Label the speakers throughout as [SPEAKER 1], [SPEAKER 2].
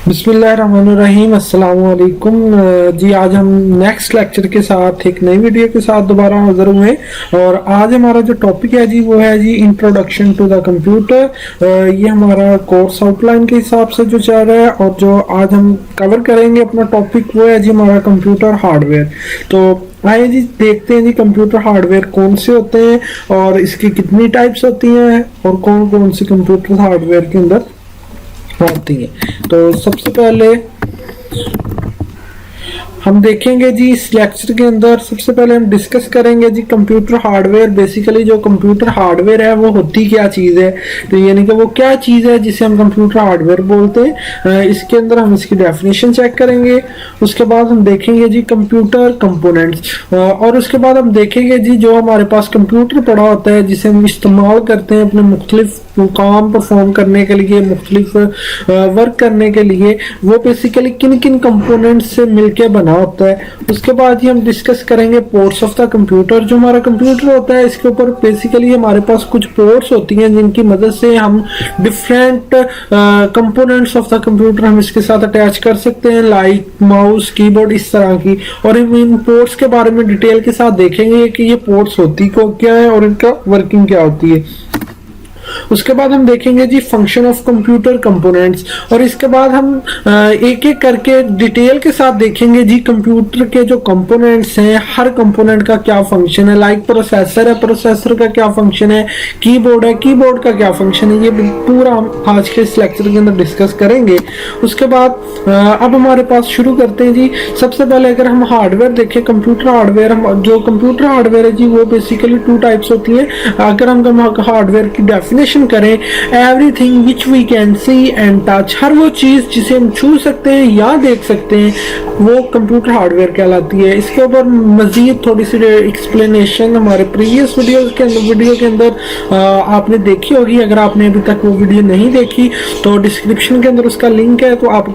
[SPEAKER 1] बिस्मिल्लाहिर्रहमानिर्रहीम अस्सलाम वालेकुम। जी आज हम नेक्स्ट लेक्चर के साथ एक नई वीडियो के साथ दोबारा हाजिर हुए और आज हमारा जो टॉपिक है जी वो है जी इंट्रोडक्शन टू द कंप्यूटर। ये हमारा कोर्स आउटलाइन के हिसाब से जो चल रहा है और जो आज हम कवर करेंगे अपना टॉपिक वो है जी हमारा कंप्यूटर हार्डवेयर। तो आइए जी देखते हैं जी कंप्यूटर हार्डवेयर कौन से होते हैं और इसकी कितनी टाइप्स होती हैं और कौन कौन सी कंप्यूटर हार्डवेयर के अंदर आती है। तो सबसे पहले हम देखेंगे जी इस लेक्चर के अंदर सबसे पहले हम डिस्कस करेंगे जी कंप्यूटर हार्डवेयर। बेसिकली जो कंप्यूटर हार्डवेयर है वो होती क्या चीज़ है, तो यानी कि वो क्या चीज़ है जिसे हम कंप्यूटर हार्डवेयर बोलते हैं। इसके अंदर हम इसकी डेफिनेशन चेक करेंगे। उसके बाद हम देखेंगे जी कंप्यूटर कंपोनेंट्स और उसके बाद हम देखेंगे जी जो हमारे पास कंप्यूटर पड़ा होता है जिसे हम इस्तेमाल करते हैं अपने मुख्तलिफ काम परफॉर्म करने के लिए, मुख्तलिफ वर्क करने के लिए, वो बेसिकली किन किन कंपोनेंट्स से मिलके बना होता है। उसके बाद ही हम डिस्कस करेंगे पोर्ट्स ऑफ द कंप्यूटर। जो हमारा कंप्यूटर होता है इसके ऊपर बेसिकली हमारे पास कुछ पोर्ट्स होती हैं जिनकी मदद से हम different components of the computer हम इसके साथ अटैच कर सकते हैं, लाइक माउस, कीबोर्ड, इस तरह की। और इन पोर्ट्स के बारे में डिटेल के साथ देखेंगे कि ये पोर्ट्स होती को क्या है और इनका वर्किंग क्या होती है। उसके बाद हम देखेंगे जी फंक्शन ऑफ कंप्यूटर कंपोनेंट्स और इसके बाद हम एक एक करके डिटेल के साथ देखेंगे जी कंप्यूटर के जो कंपोनेंट्स हैं हर कंपोनेंट का क्या फंक्शन है। लाइक प्रोसेसर है, प्रोसेसर का क्या फंक्शन है, कीबोर्ड है, कीबोर्ड का क्या फंक्शन है, ये पूरा हम आज के इस लेक्चर के अंदर डिस्कस करेंगे। उसके बाद अब हमारे पास शुरू करते हैं जी। सबसे पहले अगर हम हार्डवेयर देखें, कंप्यूटर हार्डवेयर, हम जो कंप्यूटर हार्डवेयर है जी वो बेसिकली टू टाइप्स होती है। अगर हम हार्डवेयर की डेफिनेशन करें, everything which we can see and touch, हर वो चीज जिसे हम छू सकते हैं या देख सकते हैं वो कंप्यूटर हार्डवेयर कहलाती है। इसके ऊपर मजीद थोड़ी सी एक्सप्लेनेशन हमारे प्रीवियस वीडियो के अंदर आपने देखी होगी। अगर आपने अभी तक वो वीडियो नहीं देखी तो डिस्क्रिप्शन के अंदर उसका लिंक है, तो आप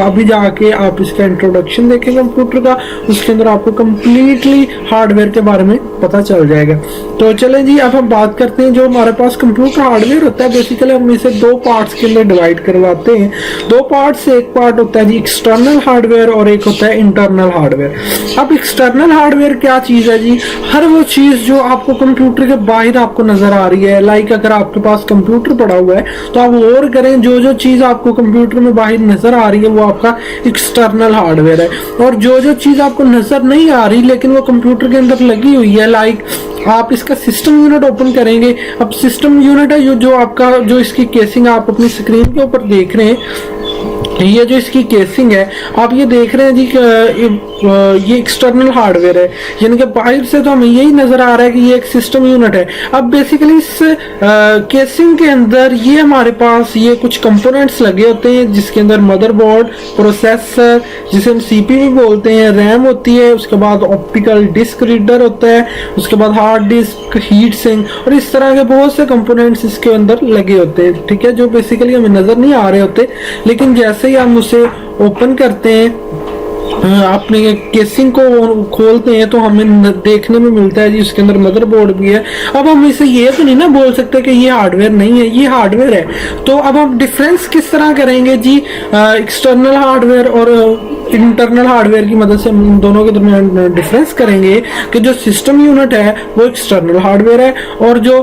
[SPEAKER 1] अभी जाके आप इसका इंट्रोडक्शन देखें कंप्यूटर का, उसके अंदर आपको कंप्लीटली हार्डवेयर के बारे में पता चल जाएगा। तो चलें जी अब हम बात करते हैं जो हमारे पास कंप्यूटर हार्डवेयर होता है। बेसिकली हम इसे दो पार्ट्स के अंदर डिवाइड करवाते हैं। दो पार्ट्स से एक पार्ट होता है जी एक्सटर्नल हार्डवेयर और एक होता है इंटरनल हार्डवेयर। अब एक्सटर्नल हार्डवेयर क्या चीज है जी, हर वो चीज जो आपको कंप्यूटर के बाहर आपको नजर आ रही है। लाइक अगर आपके पास कंप्यूटर पड़ा हुआ है तो आप और करें, जो जो चीज आपको कंप्यूटर में बाहर नजर आ रही है वो आपका एक्सटर्नल हार्डवेयर है। और जो जो चीज आपको नजर नहीं आ रही लेकिन वो कंप्यूटर के अंदर लगी हुई है, लाइक आप इसका सिस्टम यूनिट ओपन करेंगे। अब सिस्टम यूनिट है जो आपका जो इसकी केसिंग आप अपनी स्क्रीन के ऊपर देख रहे हैं, ये जो इसकी केसिंग है आप ये देख रहे हैं जी ये एक्सटर्नल हार्डवेयर है, यानी कि बाहर से तो हमें यही नजर आ रहा है कि ये एक सिस्टम यूनिट है। अब बेसिकली इस केसिंग के अंदर ये हमारे पास ये कुछ कंपोनेंट्स लगे होते हैं जिसके अंदर मदरबोर्ड, प्रोसेसर जिसे हम सीपीयू बोलते हैं, रैम होती है, उसके बाद ऑप्टिकल डिस्क रीडर होता है, उसके बाद हार्ड डिस्क, हीट सिंक और इस तरह के बहुत से कंपोनेंट्स इसके अंदर लगे होते हैं। ठीक है, जो बेसिकली हमें नजर नहीं आ रहे होते, लेकिन जैसे ही हम उसे ओपन करते हैं, अपने केसिंग को खोलते हैं तो हमें देखने में मिलता है जी उसके अंदर मदरबोर्ड भी है। अब हम इसे ये तो नहीं ना बोल सकते कि ये हार्डवेयर नहीं है, ये हार्डवेयर है। तो अब हम डिफरेंस किस तरह करेंगे जी एक्सटर्नल हार्डवेयर और इंटरनल हार्डवेयर की मदद से हम इन दोनों के दरमियान डिफरेंस करेंगे कि जो सिस्टम यूनिट है वो एक्सटर्नल हार्डवेयर है और जो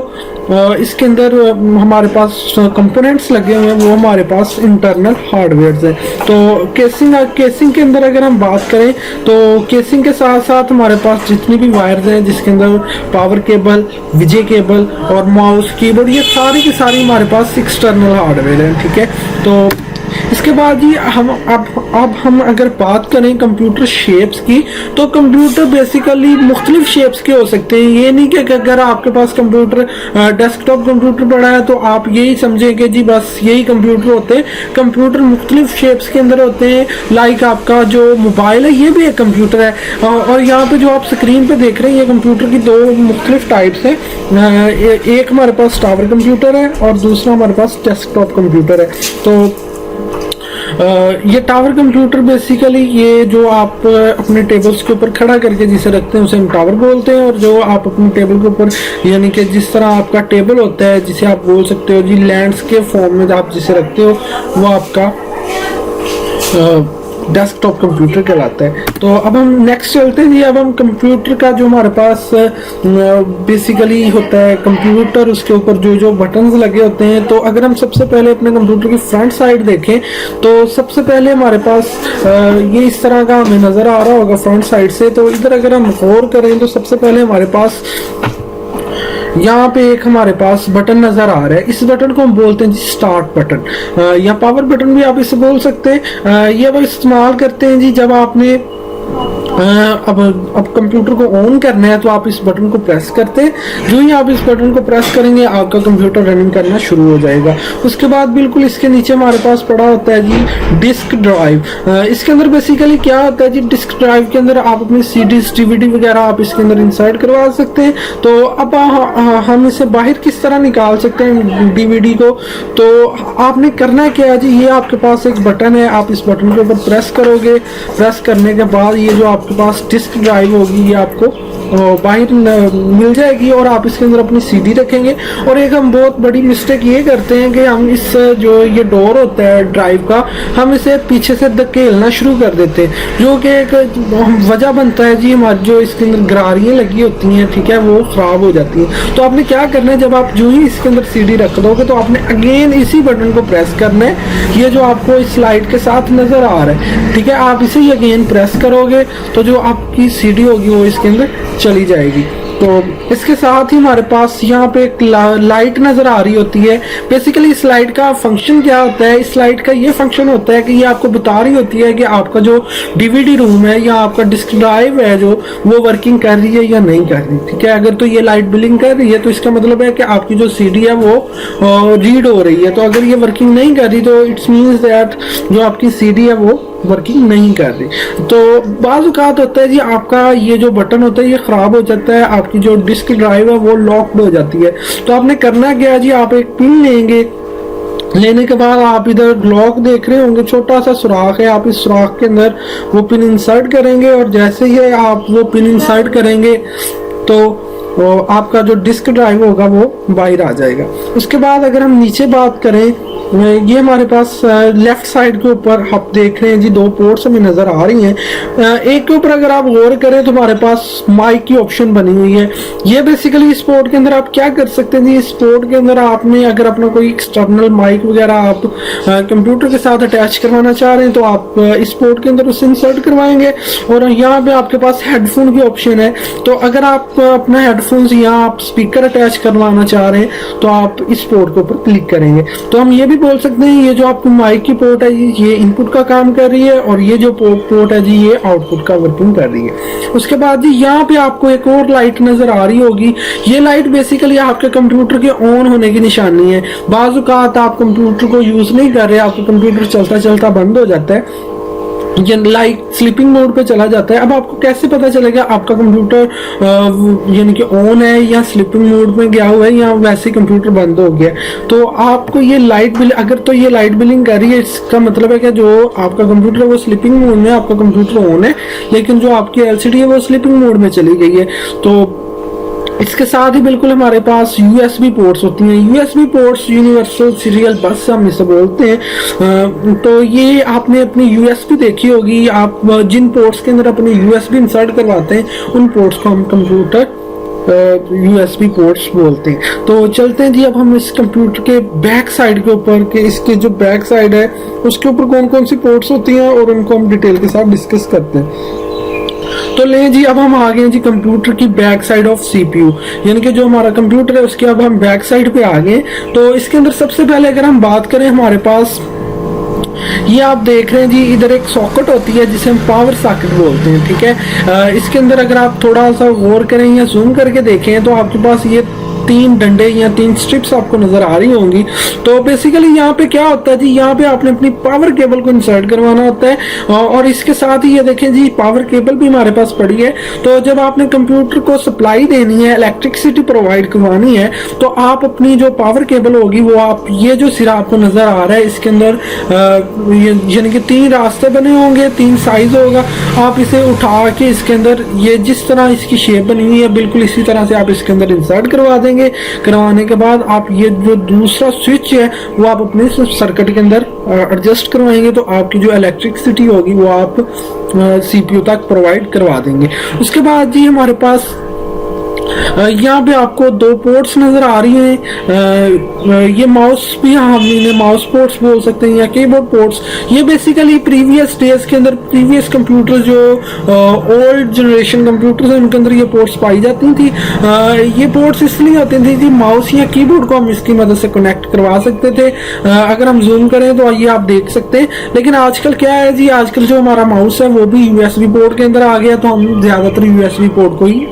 [SPEAKER 1] इसके अंदर हमारे पास कंपोनेंट्स लगे हुए हैं वो हमारे पास इंटरनल हार्डवेयर है। तो केसिंग के अंदर अगर हम बात करें तो केसिंग के साथ साथ हमारे पास जितनी भी वायर्स हैं जिसके अंदर पावर केबल, विजे केबल और माउस, कीबोर्ड, ये सारी की सारी हमारे पास एक्सटर्नल हार्डवेयर है। ठीक है, तो इसके बाद ही हम अगर बात करें कंप्यूटर शेप्स की, तो कंप्यूटर बेसिकली मुख्तलिफ शेप्स के हो सकते हैं। ये नहीं कि अगर आपके पास कंप्यूटर डेस्कटॉप कंप्यूटर पड़ा है तो आप यही समझेंगे जी बस यही कंप्यूटर होते हैं। कंप्यूटर मुख्तलिफ शेप्स के अंदर होते हैं। लाइक आपका जो मोबाइल है ये भी एक कंप्यूटर है और यहाँ पे जो आप स्क्रीन पे देख रहे हैं ये कंप्यूटर की दो मुख्तलिफ टाइप्स हैं। एक हमारे पास टावर कंप्यूटर है और दूसरा हमारे पास डेस्कटॉप कंप्यूटर है। तो ये टावर कंप्यूटर बेसिकली ये जो आप अपने टेबल्स के ऊपर खड़ा करके जिसे रखते हैं उसे हम टावर बोलते हैं, और जो आप अपने टेबल के ऊपर यानी कि जिस तरह आपका टेबल होता है जिसे आप बोल सकते हो जी लैंडस्केप फॉर्म में आप जिसे रखते हो वो आपका डेस्कटॉप कंप्यूटर कहलाता है। तो अब हम नेक्स्ट चलते हैं जी। अब हम कंप्यूटर का जो हमारे पास बेसिकली होता है कंप्यूटर, उसके ऊपर जो जो बटन्स लगे होते हैं, तो अगर हम सबसे पहले अपने कंप्यूटर की फ्रंट साइड देखें तो सबसे पहले हमारे पास ये इस तरह का हमें नज़र आ रहा होगा फ्रंट साइड से। तो इधर अगर हम गौर करें तो सबसे पहले हमारे पास यहाँ पे एक हमारे पास बटन नजर आ रहा है। इस बटन को हम बोलते हैं जी स्टार्ट बटन या पावर बटन भी आप इसे बोल सकते हैं। ये वो इस्तेमाल करते हैं जी जब आपने अब कंप्यूटर को ऑन करना है तो आप इस बटन को प्रेस करते हैं। जो ही आप इस बटन को प्रेस करेंगे आपका कंप्यूटर रनिंग करना शुरू हो जाएगा। उसके बाद बिल्कुल इसके नीचे हमारे पास पड़ा होता है जी डिस्क ड्राइव। इसके अंदर बेसिकली क्या होता है जी, डिस्क ड्राइव के अंदर आप अपनी सीडीज डीवीडी वगैरह आप इसके अंदर इंसर्ट करवा सकते हैं। तो अब हम इसे बाहर किस तरह निकाल सकते हैं डीवीडी को, तो आपने करना क्या है जी, ये आपके पास एक बटन है, आप इस बटन के ऊपर प्रेस करोगे। प्रेस करने के बाद ये जो आपके पास डिस्क ड्राइव होगी ये आपको बाहर मिल जाएगी और आप इसके अंदर अपनी सीडी रखेंगे। और एक हम बहुत बड़ी मिस्टेक ये करते हैं कि हम इस जो ये डोर होता है ड्राइव का, हम इसे पीछे से धकेलना शुरू कर देते हैं, जो कि एक वजह बनता है जी हमारी जो इसके अंदर गरारियाँ लगी होती हैं, ठीक है, वो ख़राब हो जाती हैं। तो आपने क्या करना है, जब आप जो ही इसके अंदर सीडी रख दोगे तो आपने अगेन इसी बटन को प्रेस करना है, ये जो आपको इस स्लाइड के साथ नज़र आ रहा है, ठीक है, आप इसे ही अगेन प्रेस करोगे तो जो आपकी सीडी होगी वो इसके अंदर चली जाएगी। तो इसके साथ ही हमारे पास यहाँ पे एक लाइट नज़र आ रही होती है। बेसिकली इस लाइट का फंक्शन क्या होता है, इस लाइट का ये फंक्शन होता है कि ये आपको बता रही होती है कि आपका जो डीवीडी रूम है या आपका डिस्क ड्राइव है जो वो वर्किंग कर रही है या नहीं कर रही, ठीक है। अगर तो ये लाइट ब्लिंक कर रही है तो इसका मतलब है कि आपकी जो सीडी है वो रीड हो रही है। तो अगर ये वर्किंग नहीं कर रही तो इट्स मीन्स दैट जो आपकी सीडी है वो वर्किंग नहीं कर रही। तो बाज़ औक़ात होता है जी आपका ये जो बटन होता है ये ख़राब हो जाता है, आपकी जो डिस्क ड्राइव है वो लॉक्ड हो जाती है। तो आपने करना क्या है जी, आप एक पिन लेंगे, लेने के बाद आप इधर लॉक देख रहे होंगे, छोटा सा सुराख है, आप इस सुराख के अंदर वो पिन इंसर्ट करेंगे और जैसे ही आप वो पिन इंसर्ट करेंगे तो आपका जो डिस्क ड्राइव होगा वो बाहर आ जाएगा। उसके बाद अगर हम नीचे बात करें, ये हमारे पास लेफ्ट साइड के ऊपर आप देख रहे हैं जी दो पोर्ट्स हमें नज़र आ रही हैं। एक के ऊपर अगर आप गौर करें तो हमारे पास माइक की ऑप्शन बनी हुई है। ये बेसिकली इस पोर्ट के अंदर आप क्या कर सकते हैं जी, इस पोर्ट के अंदर आपने अगर अपना कोई एक्सटर्नल माइक वगैरह आप कंप्यूटर के साथ अटैच करवाना चाह रहे हैं तो आप इस पोर्ट के अंदर उसे इंसर्ट करवाएंगे। और यहाँ पे आपके पास हेडफोन की ऑप्शन है, तो अगर आप अपना हेडफोन्स यहाँ आप स्पीकर अटैच करवाना चाह रहे हैं तो आप इस पोर्ट के ऊपर क्लिक करेंगे। तो हम ये भी बोल सकते हैं ये जो आपकी माइक की पोर्ट है ये इनपुट का काम कर रही है और ये जो पोर्ट है जी ये आउटपुट का वर्किंग कर रही है। उसके बाद जी यहाँ पे आपको एक और लाइट नजर आ रही होगी। ये लाइट बेसिकली आपके कंप्यूटर के ऑन होने की निशानी है। बाज़ औक़ात आप कंप्यूटर को यूज नहीं कर रहे, आपका कंप्यूटर चलता चलता बंद हो जाता है, लाइक स्लीपिंग मोड पे चला जाता है। अब आपको कैसे पता चलेगा आपका कंप्यूटर यानी कि ऑन है या स्लीपिंग मोड में गया हुआ है या वैसे कंप्यूटर बंद हो गया? तो आपको ये लाइट बिल, अगर तो ये लाइट बिलिंग कर रही है इसका मतलब है कि जो आपका कंप्यूटर है वो स्लीपिंग मोड में, आपका कंप्यूटर ऑन है, लेकिन जो आपकी एलसीडी है वो स्लीपिंग मोड में चली गई है। तो इसके साथ ही बिल्कुल हमारे पास यूएसबी पोर्ट्स होती हैं। यूएसबी पोर्ट्स यूनिवर्सल सीरियल बस हम इसे बोलते हैं। तो ये आपने अपनी यूएसबी देखी होगी, आप जिन पोर्ट्स के अंदर अपने यूएसबी इंसर्ट करवाते हैं उन पोर्ट्स को हम कंप्यूटर यूएसबी पोर्ट्स बोलते हैं। तो चलते हैं जी अब हम इस कंप्यूटर के बैक साइड के ऊपर के इसके जो बैक साइड है उसके ऊपर कौन कौन सी पोर्ट्स होती हैं और उनको हम डिटेल के साथ डिस्कस करते हैं। तो ले जी अब हम आ गए जी कंप्यूटर की बैक साइड ऑफ सीपीयू, यानी कि जो हमारा कंप्यूटर है उसके अब हम बैक साइड पे आ गए। तो इसके अंदर सबसे पहले अगर हम बात करें हमारे पास ये आप देख रहे हैं जी इधर एक सॉकेट होती है जिसे हम पावर सॉकेट बोलते हैं, ठीक है। इसके अंदर अगर आप थोड़ा सा गौर करें या जूम करके देखें तो आपके पास ये 3 डंडे या 3 स्ट्रिप्स आपको नजर आ रही होंगी। तो बेसिकली यहाँ पे क्या होता है जी, यहाँ पे आपने अपनी पावर केबल को इंसर्ट करवाना होता है और इसके साथ ही ये देखें जी पावर केबल भी हमारे पास पड़ी है। तो जब आपने कंप्यूटर को सप्लाई देनी है, इलेक्ट्रिसिटी प्रोवाइड करवानी है, तो आप अपनी जो पावर केबल होगी वो आप ये जो सिरा आपको नजर आ रहा है इसके अंदर यानी कि 3 रास्ते बने होंगे, 3 साइज होगा। आप इसे उठा के इसके अंदर ये जिस तरह इसकी शेप बनी हुई है बिल्कुल इसी तरह से आप इसके अंदर इंसर्ट करवा देंगे। देंगे। करवाने के बाद आप ये जो दूसरा स्विच है वो आप अपने सर्किट के अंदर एडजस्ट करवाएंगे, तो आपकी जो इलेक्ट्रिसिटी होगी वो आप CPU तक प्रोवाइड करवा देंगे। उसके बाद जी हमारे पास यहाँ पे आपको दो पोर्ट्स नजर आ रही हैं। ये माउस भी हम इन्हें माउस पोर्ट्स बोल सकते हैं या कीबोर्ड पोर्ट्स। ये बेसिकली प्रीवियस डेज के अंदर प्रीवियस कंप्यूटर जो ओल्ड जनरेशन कंप्यूटर्स हैं उनके अंदर ये पोर्ट्स पाई जाती थी। ये पोर्ट्स इसलिए होते थे कि माउस या कीबोर्ड को हम इसकी मदद से कनेक्ट करवा सकते थे। अगर हम जूम करें तो ये आप देख सकते हैं। लेकिन आजकल क्या है जी, आजकल जो हमारा माउस है वो भी USB पोर्ट के अंदर आ गया, तो हम ज्यादातर USB पोर्ट को ही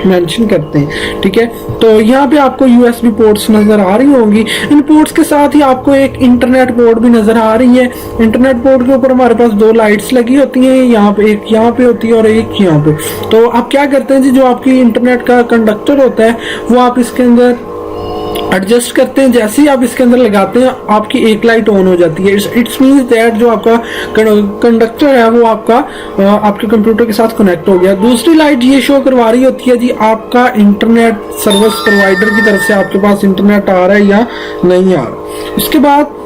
[SPEAKER 1] मेंशन करते हैं। ठीक है, तो यहाँ पे आपको USB पोर्ट्स नजर आ रही होंगी। इन पोर्ट्स के साथ ही आपको एक इंटरनेट पोर्ट भी नजर आ रही है। इंटरनेट पोर्ट के ऊपर हमारे पास दो लाइट्स लगी होती हैं, यहाँ पे एक यहाँ पे होती है और एक यहाँ पे। तो आप क्या करते हैं जी, जो आपकी इंटरनेट का कंडक्टर होता है वो आप इसके अंदर एडजस्ट करते हैं। जैसे ही आप इसके अंदर लगाते हैं आपकी एक लाइट ऑन हो जाती है। इट्स मींस दैट जो आपका कंडक्टर है वो आपका आपके कंप्यूटर के साथ कनेक्ट हो गया। दूसरी लाइट ये शो करवा रही होती है जी आपका इंटरनेट सर्विस प्रोवाइडर की तरफ से आपके पास इंटरनेट आ रहा है या नहीं आ रहा। उसके बाद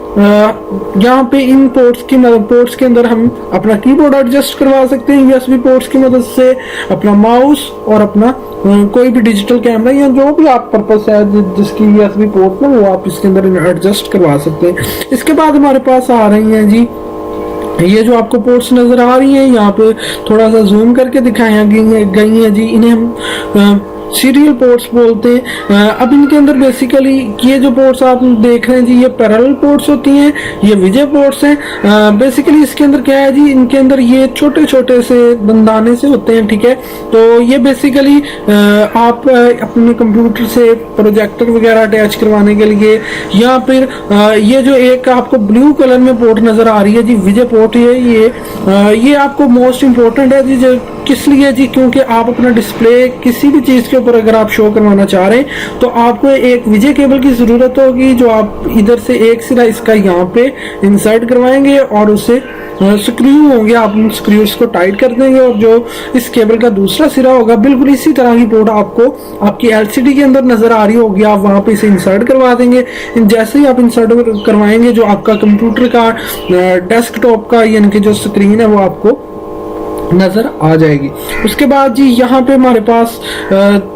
[SPEAKER 1] यहाँ पे इन पोर्ट्स के अंदर हम अपना कीबोर्ड एडजस्ट करवा सकते हैं USB पोर्ट्स की मदद से, अपना माउस और अपना कोई भी डिजिटल कैमरा या जो भी आप पर्पस है जिसकी USB पोर्ट में वो आप इसके अंदर एडजस्ट करवा सकते हैं। इसके बाद हमारे पास आ रही हैं जी ये जो आपको पोर्ट्स नजर आ रही हैं, यहाँ पे थोड़ा सा जूम करके दिखाया गई है जी। इन्हें हम सीरियल पोर्ट्स बोलते हैं। अब इनके अंदर बेसिकली ये जो पोर्ट्स आप देख रहे हैं जी ये पैरेलल पोर्ट्स होती हैं, ये विजय पोर्ट्स हैं। बेसिकली इसके अंदर क्या है जी, इनके अंदर ये छोटे छोटे से बंदाने से होते हैं। ठीक है, तो ये बेसिकली आप अपने कंप्यूटर से प्रोजेक्टर वगैरह अटैच करवाने के लिए, या फिर ये जो एक आपको ब्लू कलर में पोर्ट नजर आ रही है जी विजय पोर्ट, ये आपको मोस्ट इंपॉर्टेंट है जी। किस लिए जी, क्योंकि आप अपना डिस्प्ले किसी भी चीज के ऊपर अगर आप शो करवाना चाह रहे हैं तो आपको एक विजय केबल की जरूरत होगी, जो आप इधर से एक सिरा इसका यहाँ पे इंसर्ट करवाएंगे और उसे स्क्रू होंगे, आप उन स्क्रूज को टाइट कर देंगे और जो इस केबल का दूसरा सिरा होगा बिल्कुल इसी तरह की पोर्ट आपको आपकी LCD के अंदर नजर आ रही होगी, आप वहां पे इसे इंसर्ट करवा देंगे। जैसे ही आप इंसर्ट करवाएंगे जो आपका कंप्यूटर का डेस्कटॉप का यानी कि जो स्क्रीन है वो आपको नजर आ जाएगी। उसके बाद जी यहाँ पे हमारे पास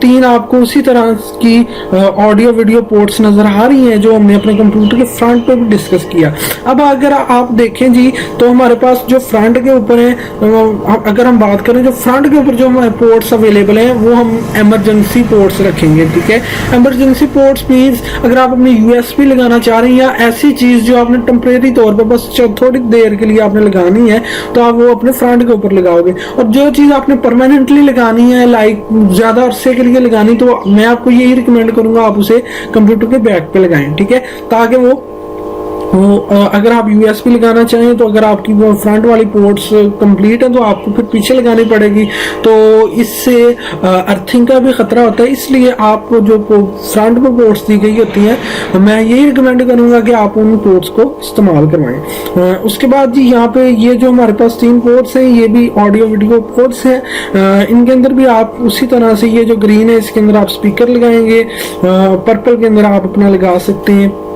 [SPEAKER 1] तीन आपको उसी तरह की ऑडियो वीडियो पोर्ट्स नजर आ रही हैं जो हमने अपने कंप्यूटर के फ्रंट पे भी डिस्कस किया। अब अगर आप देखें जी तो हमारे पास जो फ्रंट के ऊपर है, अगर हम बात करें जो फ्रंट के ऊपर जो पोर्ट्स अवेलेबल हैं वो हम इमरजेंसी पोर्ट्स रखेंगे। ठीक है, इमरजेंसी पोर्ट्स मीन्स अगर आप अपनी USB लगाना चाह रहे हैं या ऐसी चीज जो आपने टेम्परेरी तौर पर बस थोड़ी देर के लिए आपने लगानी है तो आप वो अपने फ्रंट के ऊपर लगाओ। और जो चीज आपने परमानेंटली लगानी है, लाइक ज्यादा अरसे के लिए लगानी, तो मैं आपको यही रिकमेंड करूंगा आप उसे कंप्यूटर के बैक पे लगाएं। ठीक है, ताकि वो अगर आप USB लगाना चाहें तो अगर आपकी वो फ्रंट वाली पोर्ट्स कंप्लीट है तो आपको फिर पीछे लगानी पड़ेगी, तो इससे अर्थिंग का भी खतरा होता है। इसलिए आपको जो फ्रंट में पोर्ट्स दी गई होती हैं मैं यही रिकमेंड करूंगा कि आप उन पोर्ट्स को इस्तेमाल करवाएं। उसके बाद जी यहाँ पे ये जो हमारे पास तीन पोर्ट्स हैं ये भी ऑडियो वीडियो पोर्ट्स हैं। इनके अंदर भी आप उसी तरह से ये जो ग्रीन है इसके अंदर आप स्पीकर लगाएंगे, पर्पल के अंदर आप अपना लगा सकते हैं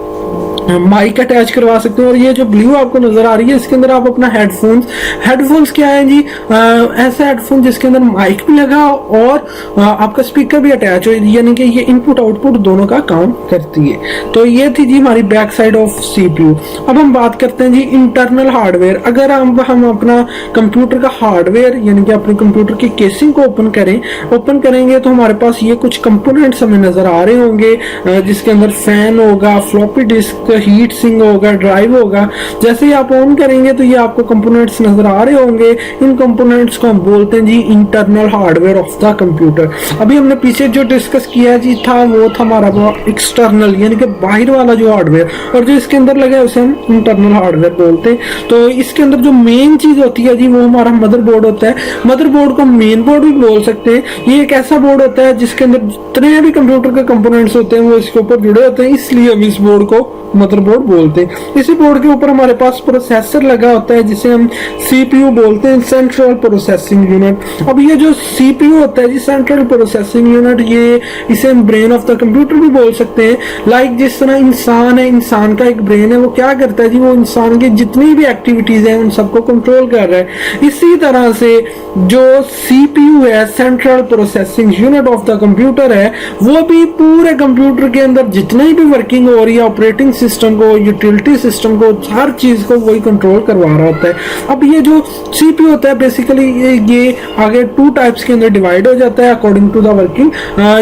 [SPEAKER 1] माइक अटैच करवा सकते हैं, और ये जो ब्लू आपको नजर आ रही है इसके अंदर आप अपना हेडफोन्स क्या है जी, ऐसा हेडफोन जिसके अंदर माइक भी लगा और आपका स्पीकर भी अटैच हो, यानी कि ये इनपुट आउटपुट दोनों का काम करती है। तो ये थी जी हमारी बैक साइड ऑफ CPU। अब हम बात करते हैं जी इंटरनल हार्डवेयर। अगर हम अपना कंप्यूटर का हार्डवेयर यानी कि अपने कंप्यूटर की केसिंग को ओपन करेंगे तो हमारे पास ये कुछ कंपोनेंट्स हमें नजर आ रहे होंगे, जिसके अंदर फैन होगा, फ्लॉपी डिस्क, हीट सिंक होगा, ड्राइव होगा। जैसे ही आप ऑन करेंगे तो ये आपको कंपोनेंट्स नजर आ रहे होंगे। इन कंपोनेंट्स को हम बोलते हैं जी internal hardware of the computer. अभी हमने पीछे जो डिस्कस किया जी था वो था हमारा एक्सटर्नल यानी कि बाहर वाला जो हार्डवेयर, और जो इसके अंदर लगा है उसे हम इंटरनल हार्डवेयर बोलते हैं। तो इसके अंदर जो मेन चीज होती है जी वो हमारा मदरबोर्ड होता है। मदरबोर्ड को मेन बोर्ड भी बोल सकते हैं। ये एक ऐसा बोर्ड होता है जिसके अंदर जितने भी कंप्यूटर के कंपोनेंट्स होते हैं वो इसके ऊपर जुड़े होते हैं, इसलिए हम इस बोर्ड को मदरबोर्ड बोलते हैं। इसी बोर्ड के ऊपर हमारे पास प्रोसेसर लगा होता है जिसे हम CPU बोलते हैं, सेंट्रल प्रोसेसिंग यूनिट। अब ये जो CPU होता है जी, सेंट्रल प्रोसेसिंग यूनिट, ये इसे हम ब्रेन ऑफ द कंप्यूटर भी बोल सकते हैं। लाइक जिस तरह इंसान है, इंसान का एक ब्रेन है, वो क्या करता है जी, वो इंसान की जितनी भी एक्टिविटीज है उन सबको कंट्रोल कर रहा है। इसी तरह से जो CPU है, central processing unit of the computer है, वो भी पूरे कंप्यूटर के अंदर जितनी भी वर्किंग हो रही है, ऑपरेटिंग सिस्टम को, यूटिलिटी सिस्टम को, हर चीज को वही कंट्रोल करवा रहा होता है। अब ये जो CPU होता है बेसिकली ये आगे 2 टाइप्स के अंदर डिवाइड हो जाता है अकॉर्डिंग टू द वर्किंग।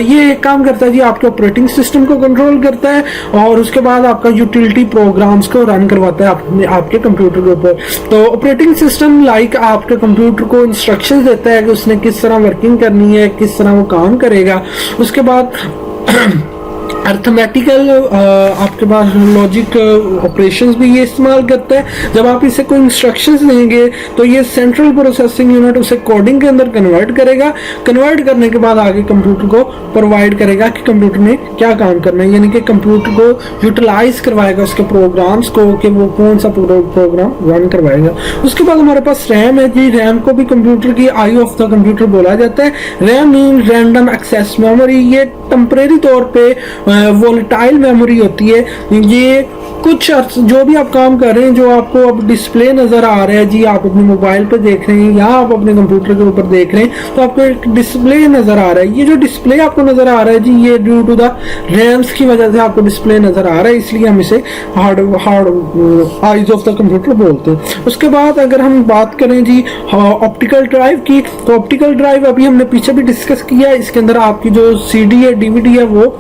[SPEAKER 1] ये एक काम करता है जी, आपके ऑपरेटिंग सिस्टम को कंट्रोल करता है और उसके बाद आपका यूटिलिटी प्रोग्राम्स को रन करवाता है आपके कंप्यूटर के ऊपर। तो ऑपरेटिंग सिस्टम लाइक आपके कंप्यूटर को इंस्ट्रक्शंस देता है कि उसने किस तरह वर्किंग करनी है, किस तरह वो काम करेगा। उसके बाद अर्थमेटिकल आपके पास लॉजिक ऑपरेशंस भी ये इस्तेमाल करता है। जब आप इसे कोई इंस्ट्रक्शंस देंगे तो ये सेंट्रल प्रोसेसिंग यूनिट उसे कोडिंग के अंदर कन्वर्ट करेगा। कन्वर्ट करने के बाद आगे कंप्यूटर को प्रोवाइड करेगा कि कंप्यूटर ने क्या काम करना है, यानी कि कंप्यूटर को यूटिलाइज करवाएगा उसके प्रोग्राम्स को कि वो कौन सा प्रोग्राम रन करवाएगा। उसके बाद हमारे पास रैम है जी। रैम को भी कंप्यूटर की आई ऑफ द कंप्यूटर बोला जाता है। RAM mean random access memory. ये टेम्परेरी तौर पे वोलेटाइल मेमोरी होती है। ये कुछ जो भी आप काम कर रहे हैं, जो आपको अब डिस्प्ले नजर आ रहा है जी, आप अपने मोबाइल पे देख रहे हैं या आप अपने कंप्यूटर के ऊपर देख रहे हैं, तो आपको एक डिस्प्ले नजर आ रहा है। ये जो डिस्प्ले आपको नजर आ रहा है जी, ये ड्यू टू द रैम्स की वजह से आपको डिस्प्ले नजर आ रहा है, इसलिए हम इसे hard eyes of the computer बोलते हैं। उसके बाद अगर हम बात करें जी ऑप्टिकल ड्राइव की, तो ऑप्टिकल ड्राइव अभी हमने पीछे भी डिस्कस किया है। इसके अंदर आपकी जो CD है, DVD है, वो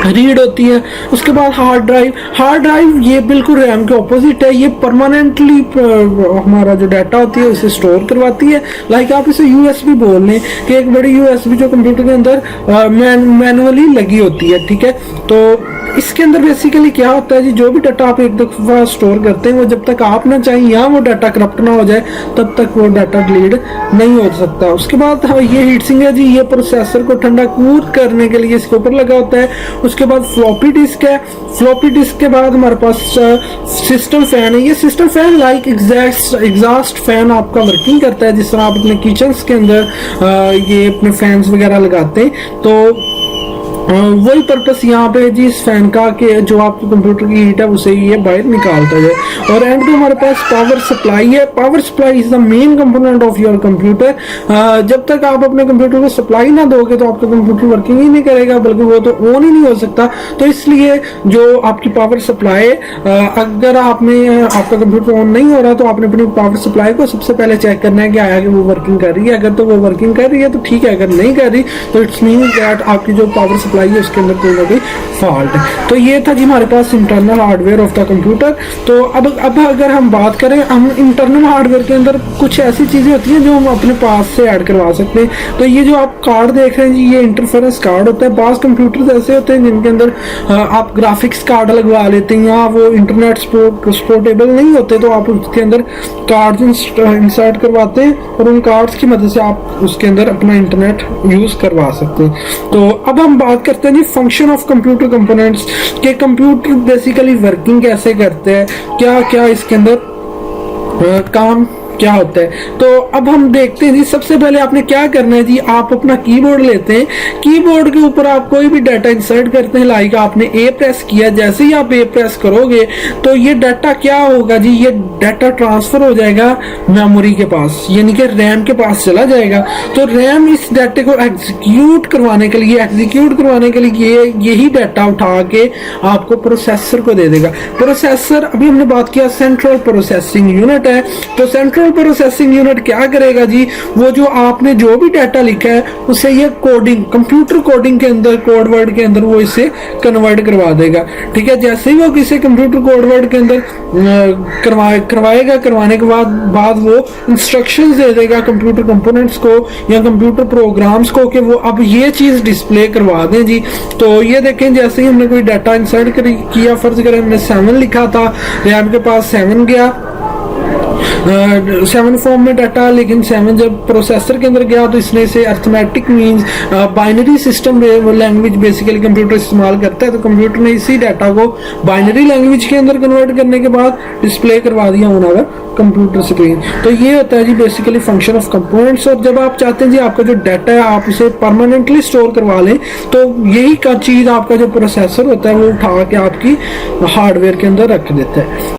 [SPEAKER 1] रीड होती है। उसके बाद हार्ड ड्राइव ये बिल्कुल रैम के ऑपोजिट है। ये परमानेंटली हमारा जो डाटा होती है उसे स्टोर करवाती है। लाइक आप इसे USB बोल लें कि एक बड़ी USB जो कंप्यूटर के अंदर मैनुअली लगी होती है, ठीक है। तो इसके अंदर बेसिकली क्या होता है जी, जो भी डाटा आप एक दफा स्टोर करते हैं वो जब तक आप ना चाहें या वो डाटा करप्ट ना हो जाए तब तक वो डाटा डिलीट नहीं हो सकता। उसके बाद ये हीट सिंक है जी, ये प्रोसेसर को ठंडा कूल करने के लिए इसके ऊपर लगा होता है। उसके बाद फ्लॉपी डिस्क है। फ्लॉपी डिस्क के बाद हमारे पास सिस्टम फैन है। ये system fan like exhaust fan आपका वर्किंग करता है। जिस तरह आप अपने किचन के अंदर ये अपने फैंस वगैरह लगाते हैं, तो वही पर्पस यहाँ पे जी इस फैन का कि जो आपके कंप्यूटर की हीट है उसे ये बाहर निकालता है। और एंड पे हमारे पास पावर सप्लाई है। Power supply is the main component of your computer. जब तक आप अपने कंप्यूटर को सप्लाई ना दोगे तो आपका कंप्यूटर वर्किंग ही नहीं करेगा, बल्कि वो तो ऑन ही नहीं हो सकता। तो इसलिए जो आपकी पावर सप्लाई, अगर आपका कंप्यूटर ऑन नहीं हो रहा तो आपने अपनी पावर सप्लाई को सबसे पहले चेक करना है कि आया कि वो वर्किंग कर रही है। अगर तो वो वर्किंग कर रही है तो ठीक है, अगर नहीं कर रही तो इट्स मीन दैट आपकी जो पावर सप्लाई है उसके अंदर कोई ना कोई फॉल्ट है। तो ये था जी हमारे पास internal hardware of the computer. तो अब अगर हम बात करें, हम इंटरनल हार्डवेयर के अंदर कुछ ऐसी चीजें होती हैं जो हम अपने पास से ऐड करवा सकते हैं। तो ये जो आप कार्ड देख रहे हैं जी, ये इंटरफेरेंस कार्ड होता है। बास कंप्यूटर ऐसे होते हैं जिनके अंदर आप ग्राफिक्स कार्ड लगवा लेते हैं, या वो इंटरनेट सपोर्टेबल नहीं होते तो आप उसके अंदर कार्ड इंसर्ट करवाते हैं और उन कार्ड्स की मदद से आप उसके अंदर अपना इंटरनेट यूज करवा सकते हैं। तो अब हम बात करते हैं जी फंक्शन ऑफ कंप्यूटर कंपोनेंट्स के। कंप्यूटर बेसिकली वर्किंग कैसे करते हैं, क्या क्या इसके अंदर काम क्या होता है। तो अब हम देखते हैं जी, सबसे पहले आपने क्या करना है जी, आप अपना कीबोर्ड लेते हैं। कीबोर्ड के ऊपर आप कोई भी डाटा इंसर्ट करते हैं। लाइक आपने A प्रेस किया, जैसे ही आप A प्रेस करोगे तो ये डाटा क्या होगा जी, ये डाटा ट्रांसफर हो जाएगा मेमोरी के पास, यानी कि रैम के पास चला जाएगा। तो रैम इस डाटे को एग्जीक्यूट करवाने के लिए यही डाटा उठा के आपको प्रोसेसर को दे देगा। प्रोसेसर अभी हमने बात किया सेंट्रल प्रोसेसिंग यूनिट है। तो सेंट्रल प्रोसेसिंग यूनिट क्या करेगा जी, वो जो आपने जो भी डाटा लिखा है उसे ये कोडिंग, कंप्यूटर कोडिंग के अंदर, कोड वर्ड के अंदर वो इसे कन्वर्ट करवा देगा। ठीक है, जैसे ही वो किसी कंप्यूटर कोड वर्ड के अंदर करवाएगा, करवाने के बाद वो इंस्ट्रक्शंस दे देगा कंप्यूटर कंपोनेंट्स को या कंप्यूटर प्रोग्राम्स को कि वो अब ये चीज डिस्प्ले करवा दें जी। तो ये देखें, जैसे ही हमने कोई डाटा इंसर्ट किया, फर्ज करें हमने 7 लिखा था, रैम के पास 7 गया, 7 फॉर्म में डाटा, लेकिन 7 जब प्रोसेसर के अंदर गया तो इसने से arithmetic means binary system language basically computer इस्तेमाल करता है, तो कंप्यूटर ने इसी डाटा को बाइनरी लैंग्वेज के अंदर कन्वर्ट करने के बाद डिस्प्ले करवा दिया ऑन आवर कंप्यूटर स्क्रीन। तो ये होता है जी बेसिकली फंक्शन ऑफ कंपोनेंट्स। और जब आप चाहते हैं जी आपका जो डाटा है आप उसे परमानेंटली स्टोर करवा लें, तो यही का चीज़ आपका जो प्रोसेसर होता है वो उठा के आपकी हार्डवेयर के अंदर रख देता है।